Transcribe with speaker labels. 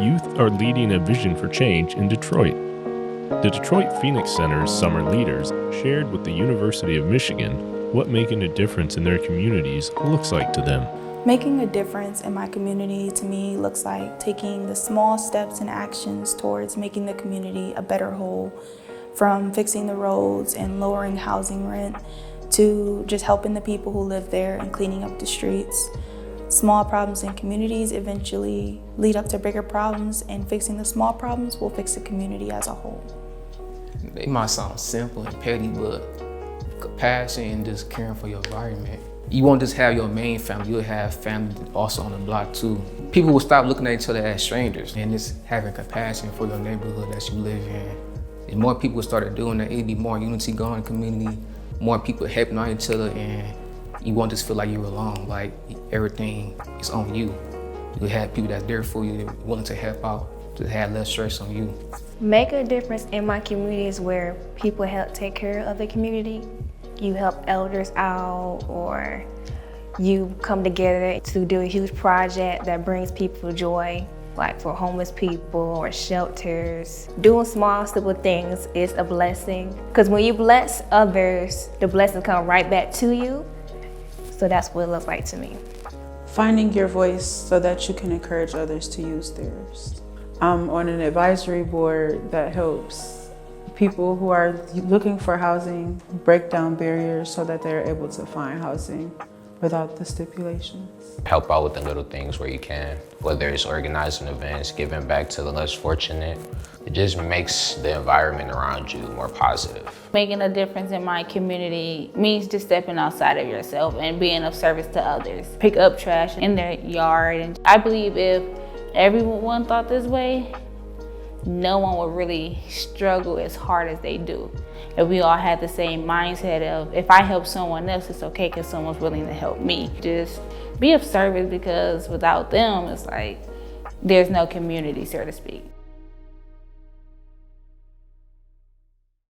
Speaker 1: youth are leading a vision for change in Detroit. The Detroit Phoenix Center's summer leaders shared with the University of Michigan what making a difference in their communities looks like to them.
Speaker 2: Making a difference in my community to me looks like taking the small steps and actions towards making the community a better whole, from fixing the roads and lowering housing rent to just helping the people who live there and cleaning up the streets. Small problems in communities eventually lead up to bigger problems, and fixing the small problems will fix the community as a whole.
Speaker 3: It might sound simple and petty, but compassion and just caring for your environment. You won't just have your main family, you'll have family also on the block too. People will stop looking at each other as strangers and just having compassion for your neighborhood that you live in. And more people started doing that, it'd be more unity going in the community, more people helping out each other, and you won't just feel like you're alone, like everything is on you. You have people that's there for you, willing to help out, to have less stress on you.
Speaker 4: Make a difference in my communities where people help take care of the community. You help elders out, or you come together to do a huge project that brings people joy, like for homeless people or shelters. Doing small, simple things is a blessing, because when you bless others, the blessings come right back to you. So that's what it looks like to me.
Speaker 5: Finding your voice so that you can encourage others to use theirs. I'm on an advisory board that helps people who are looking for housing break down barriers so that they're able to find housing without the stipulations.
Speaker 6: Help out with the little things where you can, whether it's organizing events, giving back to the less fortunate. It just makes the environment around you more positive.
Speaker 7: Making a difference in my community means just stepping outside of yourself and being of service to others. Pick up trash in their yard. And I believe if everyone thought this way, no one would really struggle as hard as they do. If we all had the same mindset of, if I help someone else, it's okay because someone's willing to help me. Just be of service, because without them, it's like there's no community, so to speak.